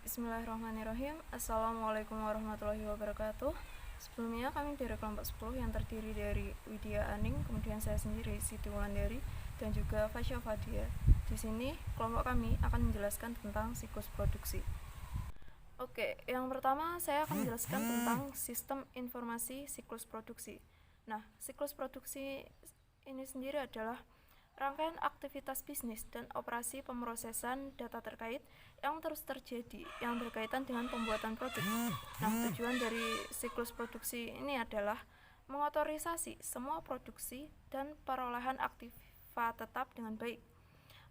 Bismillahirrahmanirrahim. Assalamualaikum warahmatullahi wabarakatuh. Sebelumnya kami dari kelompok 10 yang terdiri dari Widya Aning, kemudian saya sendiri Siti Wulandari, dan juga Fasya Fadia. Di sini kelompok kami akan menjelaskan tentang siklus produksi. Oke, yang pertama saya akan menjelaskan tentang sistem informasi siklus produksi. Nah, siklus produksi ini sendiri adalah rangkaian aktivitas bisnis dan operasi pemrosesan data terkait yang terus terjadi yang berkaitan dengan pembuatan produk. Nah, tujuan dari siklus produksi ini adalah mengotorisasi semua produksi dan perolehan aktiva tetap dengan baik,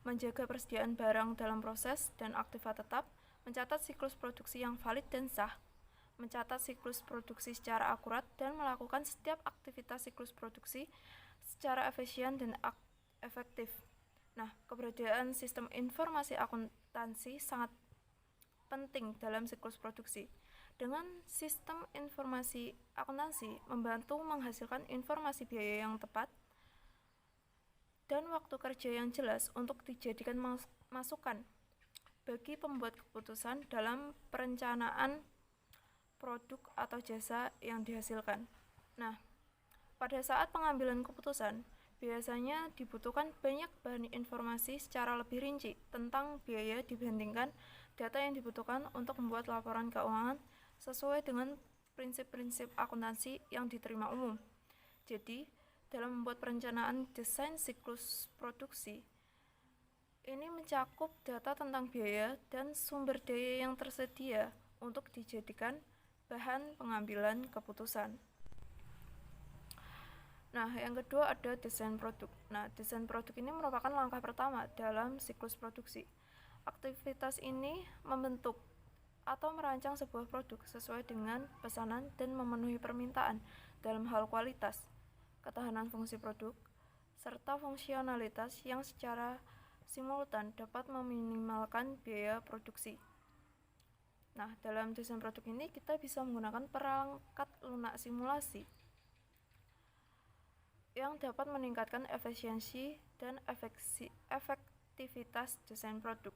menjaga persediaan barang dalam proses dan aktiva tetap, mencatat siklus produksi yang valid dan sah, mencatat siklus produksi secara akurat, dan melakukan setiap aktivitas siklus produksi secara efisien dan efektif. Nah, keberadaan sistem informasi akuntansi sangat penting dalam siklus produksi. Dengan sistem informasi akuntansi membantu menghasilkan informasi biaya yang tepat dan waktu kerja yang jelas untuk dijadikan masukan bagi pembuat keputusan dalam perencanaan produk atau jasa yang dihasilkan. Nah, pada saat pengambilan keputusan, biasanya dibutuhkan banyak bahan informasi secara lebih rinci tentang biaya dibandingkan data yang dibutuhkan untuk membuat laporan keuangan sesuai dengan prinsip-prinsip akuntansi yang diterima umum. Jadi, dalam membuat perencanaan desain siklus produksi, ini mencakup data tentang biaya dan sumber daya yang tersedia untuk dijadikan bahan pengambilan keputusan. Nah, yang kedua ada desain produk. Nah, desain produk ini merupakan langkah pertama dalam siklus produksi. Aktivitas ini membentuk atau merancang sebuah produk sesuai dengan pesanan dan memenuhi permintaan dalam hal kualitas, ketahanan fungsi produk, serta fungsionalitas yang secara simultan dapat meminimalkan biaya produksi. Nah, dalam desain produk ini kita bisa menggunakan perangkat lunak simulasi yang dapat meningkatkan efisiensi dan efektivitas desain produk.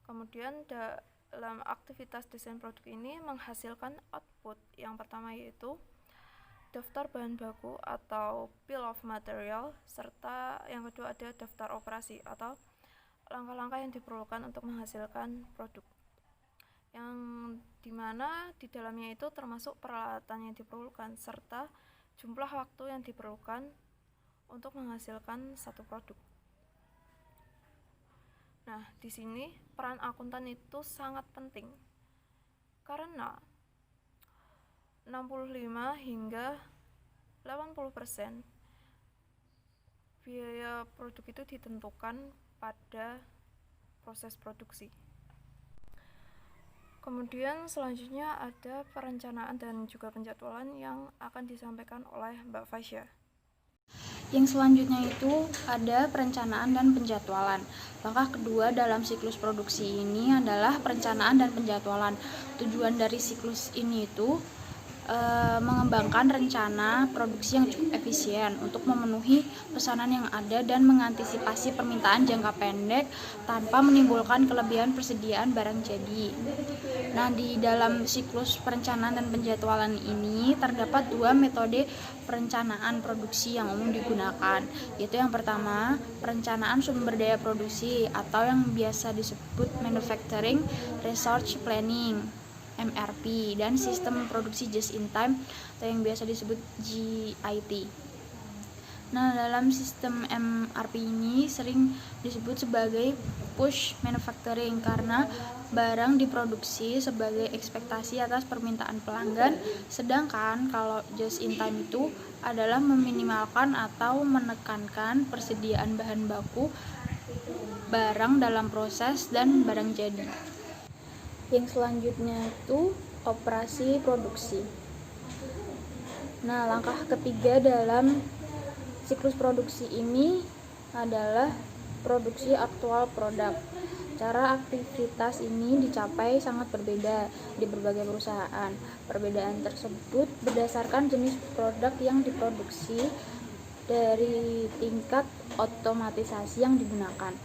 Kemudian dalam aktivitas desain produk ini menghasilkan output yang pertama yaitu daftar bahan baku atau bill of material, serta yang kedua ada daftar operasi atau langkah-langkah yang diperlukan untuk menghasilkan produk, yang dimana di dalamnya itu termasuk peralatan yang diperlukan serta jumlah waktu yang diperlukan untuk menghasilkan satu produk. Nah, di sini peran akuntan itu sangat penting karena 65 hingga 80% biaya produk itu ditentukan pada proses produksi. Kemudian selanjutnya ada perencanaan dan juga penjadwalan yang akan disampaikan oleh Mbak Fasya. Yang selanjutnya itu ada perencanaan dan penjadwalan. Langkah kedua dalam siklus produksi ini adalah perencanaan dan penjadwalan. Tujuan dari siklus ini itu mengembangkan rencana produksi yang cukup efisien untuk memenuhi pesanan yang ada dan mengantisipasi permintaan jangka pendek tanpa menimbulkan kelebihan persediaan barang jadi. Nah, di dalam siklus perencanaan dan penjadwalan ini terdapat dua metode perencanaan produksi yang umum digunakan, yaitu yang pertama, perencanaan sumber daya produksi atau yang biasa disebut Manufacturing Resource Planning (MRP), dan sistem produksi just in time atau yang biasa disebut JIT. Nah, dalam sistem MRP ini sering disebut sebagai push manufacturing karena barang diproduksi sebagai ekspektasi atas permintaan pelanggan, sedangkan kalau just in time itu adalah meminimalkan atau menekankan persediaan bahan baku barang dalam proses dan barang jadi. Yang selanjutnya itu operasi produksi. Nah, langkah ketiga dalam siklus produksi ini adalah produksi aktual produk. Cara aktivitas ini dicapai sangat berbeda di berbagai perusahaan. Perbedaan tersebut berdasarkan jenis produk yang diproduksi dari tingkat otomatisasi yang digunakan.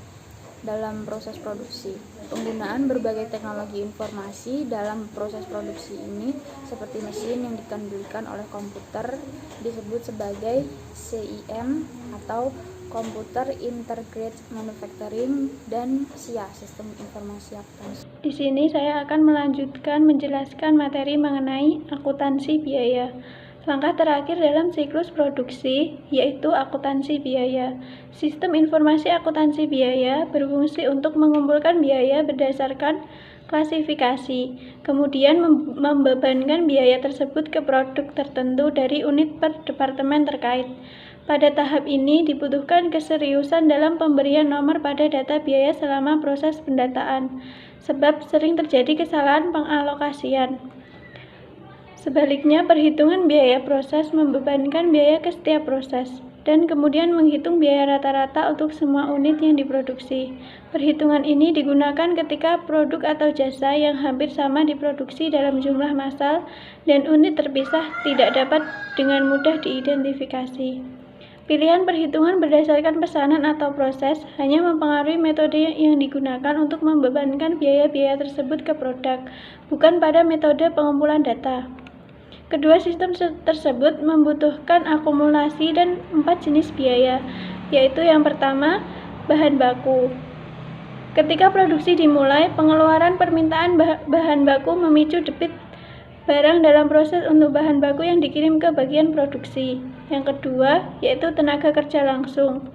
dalam proses produksi. Penggunaan berbagai teknologi informasi dalam proses produksi ini seperti mesin yang dikendalikan oleh komputer disebut sebagai CIM atau Computer Integrated Manufacturing dan SIA, Sistem Informasi Akuntansi. Di sini saya akan melanjutkan menjelaskan materi mengenai akuntansi biaya. Langkah terakhir dalam siklus produksi yaitu akuntansi biaya. Sistem informasi akuntansi biaya berfungsi untuk mengumpulkan biaya berdasarkan klasifikasi, kemudian membebankan biaya tersebut ke produk tertentu dari unit per departemen terkait. Pada tahap ini dibutuhkan keseriusan dalam pemberian nomor pada data biaya selama proses pendataan, sebab sering terjadi kesalahan pengalokasian. Sebaliknya, perhitungan biaya proses membebankan biaya ke setiap proses, dan kemudian menghitung biaya rata-rata untuk semua unit yang diproduksi. Perhitungan ini digunakan ketika produk atau jasa yang hampir sama diproduksi dalam jumlah massal dan unit terpisah tidak dapat dengan mudah diidentifikasi. Pilihan perhitungan berdasarkan pesanan atau proses hanya mempengaruhi metode yang digunakan untuk membebankan biaya-biaya tersebut ke produk, bukan pada metode pengumpulan data. Kedua sistem tersebut membutuhkan akumulasi dan 4 jenis biaya, yaitu yang pertama, bahan baku. Ketika produksi dimulai, pengeluaran permintaan bahan baku memicu debit barang dalam proses untuk bahan baku yang dikirim ke bagian produksi. Yang kedua, yaitu tenaga kerja langsung.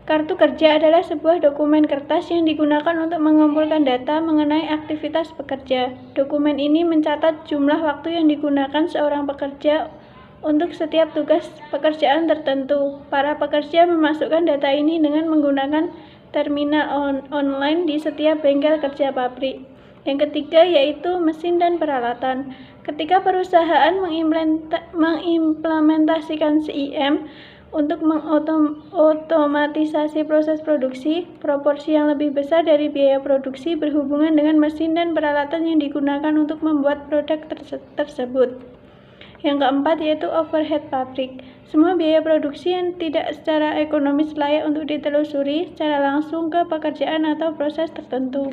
Kartu kerja adalah sebuah dokumen kertas yang digunakan untuk mengumpulkan data mengenai aktivitas pekerja. Dokumen ini mencatat jumlah waktu yang digunakan seorang pekerja untuk setiap tugas pekerjaan tertentu. Para pekerja memasukkan data ini dengan menggunakan terminal online di setiap bengkel kerja pabrik. Yang ketiga yaitu mesin dan peralatan. Ketika perusahaan mengimplementasikan CIM, untuk mengotomatisasi proses produksi, proporsi yang lebih besar dari biaya produksi berhubungan dengan mesin dan peralatan yang digunakan untuk membuat produk tersebut. Yang keempat yaitu overhead pabrik. Semua biaya produksi yang tidak secara ekonomis layak untuk ditelusuri secara langsung ke pekerjaan atau proses tertentu.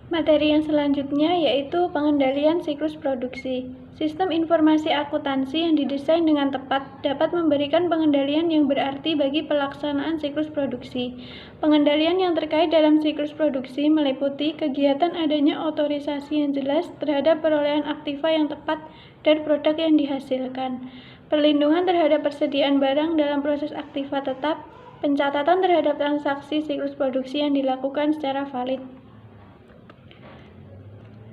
Materi yang selanjutnya yaitu pengendalian siklus produksi. Sistem informasi akuntansi yang didesain dengan tepat dapat memberikan pengendalian yang berarti bagi pelaksanaan siklus produksi. Pengendalian yang terkait dalam siklus produksi meliputi kegiatan adanya otorisasi yang jelas terhadap perolehan aktiva yang tepat dan produk yang dihasilkan, perlindungan terhadap persediaan barang dalam proses aktiva tetap, pencatatan terhadap transaksi siklus produksi yang dilakukan secara valid.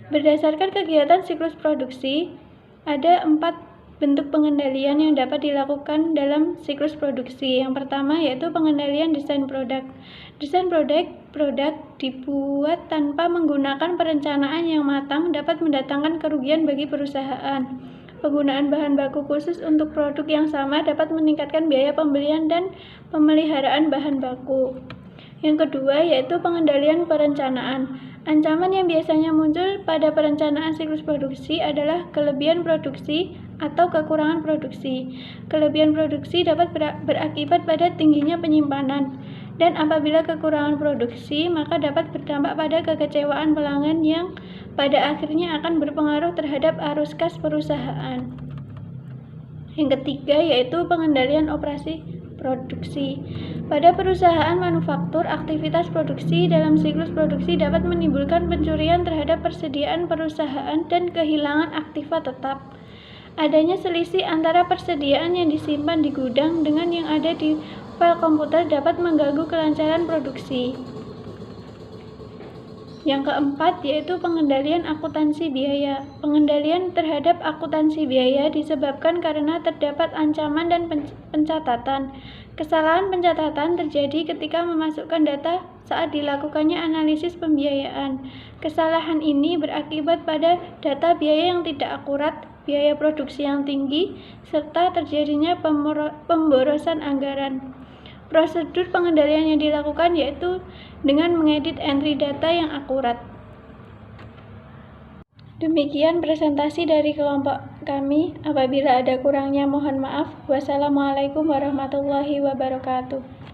Berdasarkan kegiatan siklus produksi, ada 4 bentuk pengendalian yang dapat dilakukan dalam siklus produksi. Yang pertama yaitu pengendalian desain produk. Desain produk dibuat tanpa menggunakan perencanaan yang matang dapat mendatangkan kerugian bagi perusahaan. Penggunaan bahan baku khusus untuk produk yang sama dapat meningkatkan biaya pembelian dan pemeliharaan bahan baku. Yang kedua yaitu pengendalian perencanaan. Ancaman yang biasanya muncul pada perencanaan siklus produksi adalah kelebihan produksi atau kekurangan produksi. Kelebihan produksi dapat berakibat pada tingginya penyimpanan, dan apabila kekurangan produksi, maka dapat berdampak pada kekecewaan pelanggan yang pada akhirnya akan berpengaruh terhadap arus kas perusahaan. Yang ketiga yaitu pengendalian operasi produksi. Pada perusahaan manufaktur, aktivitas produksi dalam siklus produksi dapat menimbulkan pencurian terhadap persediaan perusahaan dan kehilangan aktiva tetap. Adanya selisih antara persediaan yang disimpan di gudang dengan yang ada di file komputer dapat mengganggu kelancaran produksi. Yang keempat yaitu pengendalian akuntansi biaya. Pengendalian terhadap akuntansi biaya disebabkan karena terdapat ancaman dan pencatatan. Kesalahan pencatatan terjadi ketika memasukkan data saat dilakukannya analisis pembiayaan. Kesalahan ini berakibat pada data biaya yang tidak akurat, biaya produksi yang tinggi, serta terjadinya pemborosan anggaran. Prosedur pengendalian yang dilakukan yaitu dengan mengedit entry data yang akurat. Demikian presentasi dari kelompok kami. Apabila ada kurangnya mohon maaf. Wassalamualaikum warahmatullahi wabarakatuh.